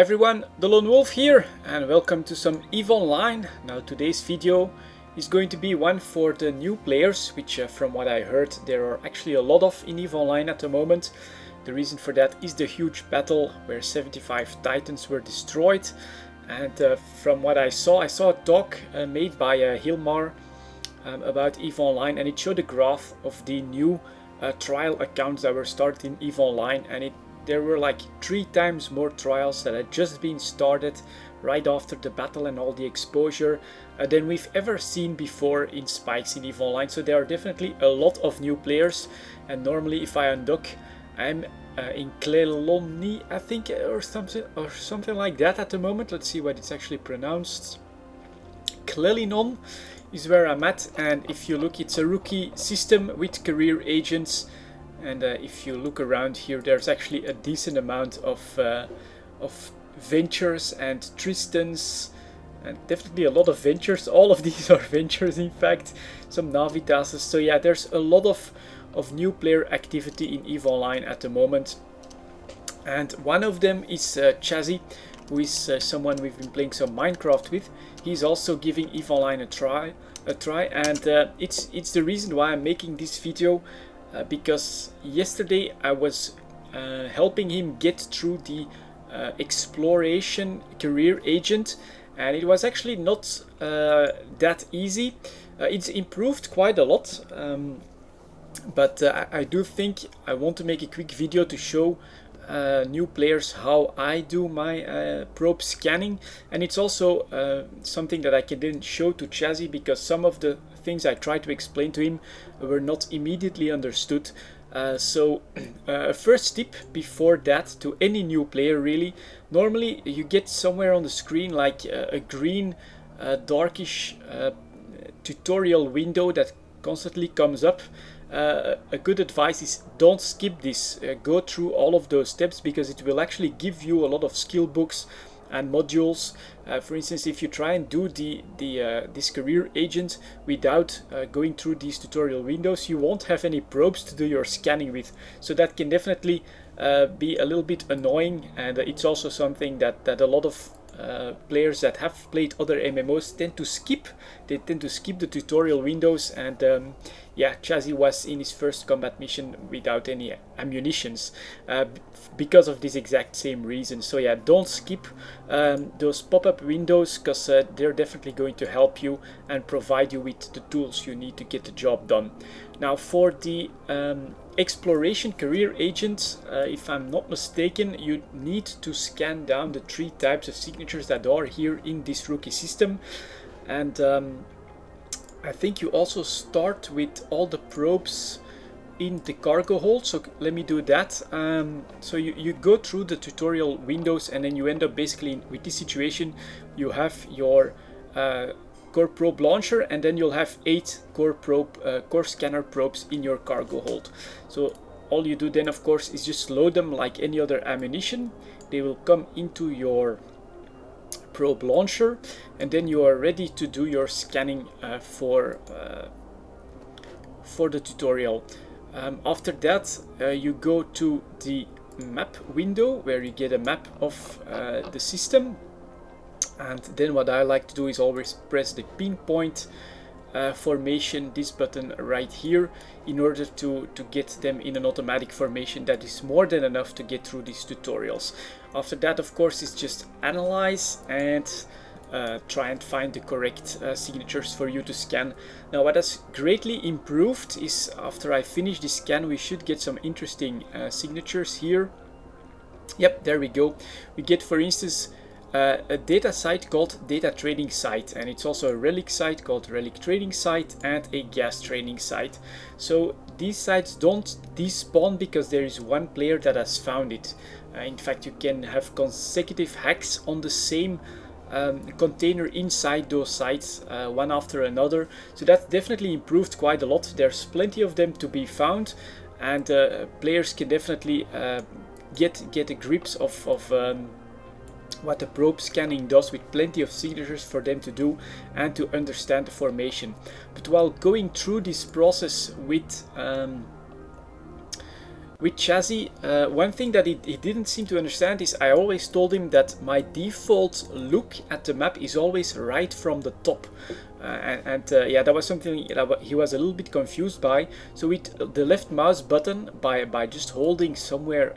everyone, delonewolf here and welcome to some EVE Online. Now today's video is going to be one for the new players, which from what I heard there are actually a lot of in EVE Online at the moment. The reason for that is the huge battle where 75 titans were destroyed, and from what I saw a talk made by Hilmar about EVE Online, and it showed a graph of the new trial accounts that were started in EVE Online, and there were like 3 times more trials that had just been started right after the battle and all the exposure than we've ever seen before in spikes in EVE Online. So there are definitely a lot of new players, and normally if I undock, I'm in Cleloni, I think, or something like that at the moment. Let's see what it's actually pronounced. Clelinon is where I'm at, and if you look, it's a rookie system with career agents. And if you look around here, there's actually a decent amount of ventures and Tristans, and definitely a lot of ventures. All of these are ventures, in fact. Some Navitases. So yeah, there's a lot of new player activity in EVE Online at the moment. And one of them is Chazzy, who is someone we've been playing some Minecraft with. He's also giving EVE Online a try, and it's the reason why I'm making this video. Because yesterday I was helping him get through the exploration career agent, and it was actually not that easy. It's improved quite a lot, but I do think I want to make a quick video to show new players how I do my probe scanning, and it's also something that I can then show to Chazzy, because some of the things I tried to explain to him were not immediately understood. So a first tip before that to any new player, really, normally you get somewhere on the screen like a green darkish tutorial window that constantly comes up. A good advice is don't skip this, go through all of those steps, because it will actually give you a lot of skill books and modules. For instance, if you try and do this career agent without going through these tutorial windows, you won't have any probes to do your scanning with. So that can definitely be a little bit annoying, and it's also something that a lot of players that have played other MMOs tend to skip. They tend to skip the tutorial windows, and yeah, Chazzy was in his first combat mission without any ammunitions because of this exact same reason. So yeah, don't skip those pop-up windows, because they're definitely going to help you and provide you with the tools you need to get the job done. Now for the exploration career agent, if I'm not mistaken, you need to scan down the 3 types of signatures that are here in this rookie system, and I think you also start with all the probes in the cargo hold. So let me do that. So you go through the tutorial windows, and then you end up basically with this situation. You have your core probe launcher, and then you'll have 8 core scanner probes in your cargo hold. So all you do then, of course, is just load them like any other ammunition. They will come into your probe launcher, and then you are ready to do your scanning for the tutorial. After that, you go to the map window where you get a map of the system. And then what I like to do is always press the pinpoint formation, this button right here, in order to get them in an automatic formation. That is more than enough to get through these tutorials. After that, of course, it's just analyze and try and find the correct signatures for you to scan. Now what has greatly improved is, after I finish the scan, we should get some interesting signatures here. Yep, there we go. We get, for instance, a data site called data trading site, and it's also a relic site called relic trading site, and a gas trading site. So these sites don't despawn because there is one player that has found it. In fact, you can have consecutive hacks on the same container inside those sites, one after another. So that's definitely improved quite a lot. There's plenty of them to be found, and players can definitely get a grips of what the probe scanning does, with plenty of signatures for them to do and to understand the formation. But while going through this process with With Chazzy, one thing that he didn't seem to understand is I always told him that my default look at the map is always right from the top. Yeah, that was something that he was a little bit confused by. So with the left mouse button, by just holding somewhere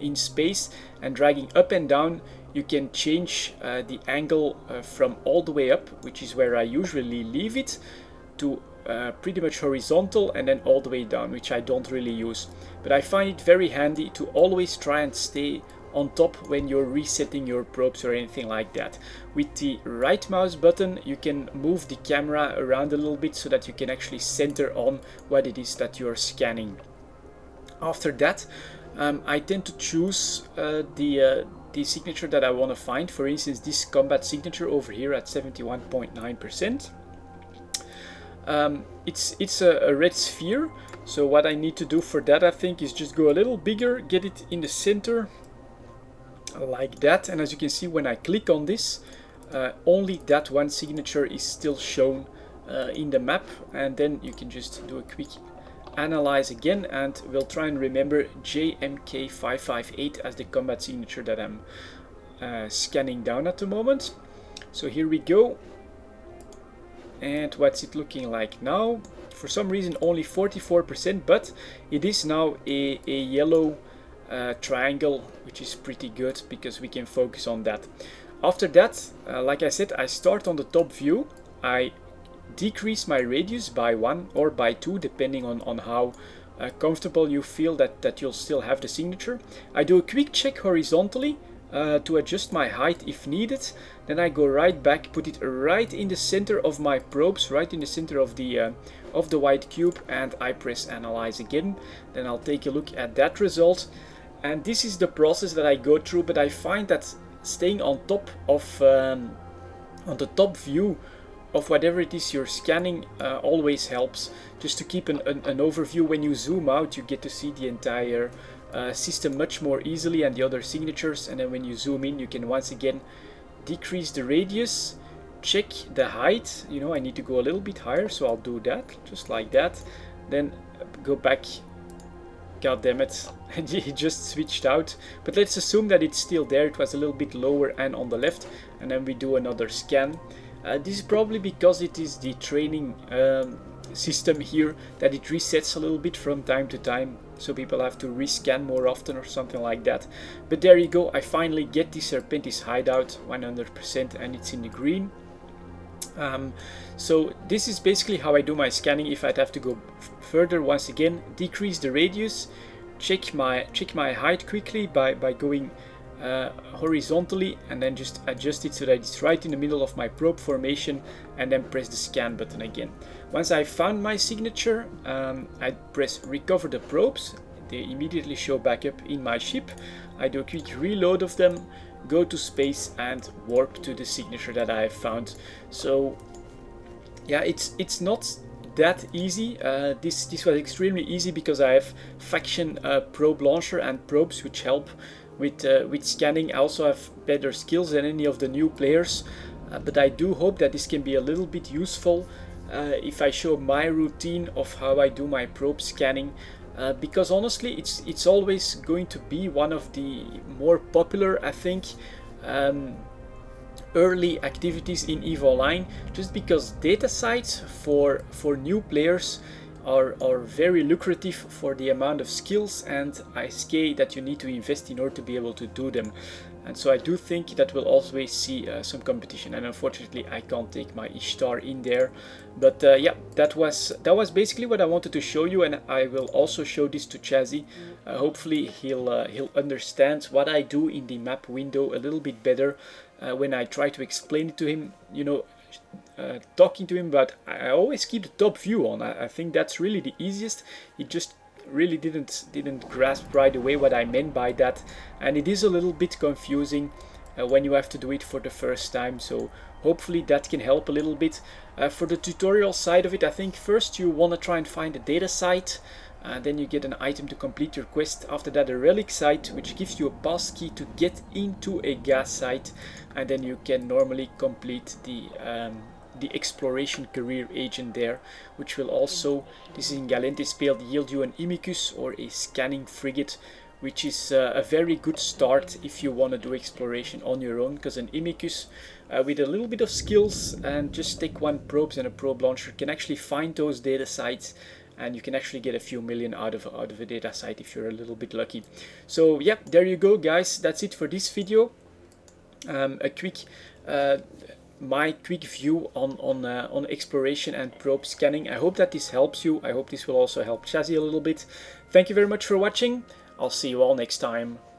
in space and dragging up and down, you can change the angle from all the way up, which is where I usually leave it, to pretty much horizontal and then all the way down, which I don't really use. But I find it very handy to always try and stay on top when you're resetting your probes or anything like that. With the right mouse button, you can move the camera around a little bit so that you can actually center on what it is that you're scanning. After that, I tend to choose the signature that I want to find. For instance, this combat signature over here at 71.9%. It's a red sphere, so what I need to do for that, I think, is just go a little bigger, get it in the center like that. And as you can see, when I click on this, only that one signature is still shown in the map, and then you can just do a quick analyze again, and we'll try and remember JMK558 as the combat signature that I'm scanning down at the moment. So here we go. And what's it looking like now? For some reason only 44%, but it is now a yellow triangle, which is pretty good because we can focus on that. After that, like I said, I start on the top view. I decrease my radius by 1 or by 2, depending on how comfortable you feel that you'll still have the signature. I do a quick check horizontally to adjust my height if needed. Then I go right back, put it right in the center of my probes, right in the center of the white cube, and I press analyze again. Then I'll take a look at that result. And this is the process that I go through, but I find that staying on top of on the top view of whatever it is you're scanning always helps, just to keep an overview. When you zoom out, you get to see the entire system much more easily and the other signatures, and then when you zoom in, you can once again decrease the radius, check the height. You know, I need to go a little bit higher, so I'll do that, just like that. Then go back. God damn it, it just switched out. But let's assume that it's still there. It was a little bit lower and on the left, and then we do another scan. This is probably because it is the training system here, that it resets a little bit from time to time, so people have to rescan more often or something like that. But there you go, I finally get the Serpentis hideout 100%, and it's in the green. So this is basically how I do my scanning. If I'd have to go further, once again, decrease the radius, check my height quickly by going horizontally, and then just adjust it so that it's right in the middle of my probe formation, and then press the scan button again. Once I found my signature, I press recover the probes. They immediately show back up in my ship. I do a quick reload of them, go to space, and warp to the signature that I have found. So yeah, it's not that easy. This was extremely easy because I have faction probe launcher and probes, which help with scanning. I also have better skills than any of the new players, but I do hope that this can be a little bit useful if I show my routine of how I do my probe scanning, because honestly it's always going to be one of the more popular, I think, early activities in EVE Online, just because data sites for new players are very lucrative for the amount of skills and ISK that you need to invest in order to be able to do them. And so I do think that we'll always see some competition, and unfortunately I can't take my Ishtar in there. But yeah, that was basically what I wanted to show you, and I will also show this to Chazzy. Hopefully he'll understand what I do in the map window a little bit better when I try to explain it to him. You know, talking to him about, I always keep the top view on. I think that's really the easiest. It just really didn't grasp right away what I meant by that, and it is a little bit confusing when you have to do it for the first time. So hopefully that can help a little bit. For the tutorial side of it, I think first you want to try and find a data site, then you get an item to complete your quest. After that, a relic site, which gives you a pass key to get into a gas site, and then you can normally complete the the exploration career agent there, which will also, this is in Galente speelt, yield you an Imicus or a scanning frigate, which is a very good start if you want to do exploration on your own, because an Imicus with a little bit of skills and just take 1 probes and a probe launcher can actually find those data sites, and you can actually get a few million out of a data site if you're a little bit lucky. So yeah, there you go guys, that's it for this video. A quick my quick view on exploration and probe scanning. I hope that this helps you. I hope this will also help Chazzy a little bit. Thank you very much for watching. I'll see you all next time.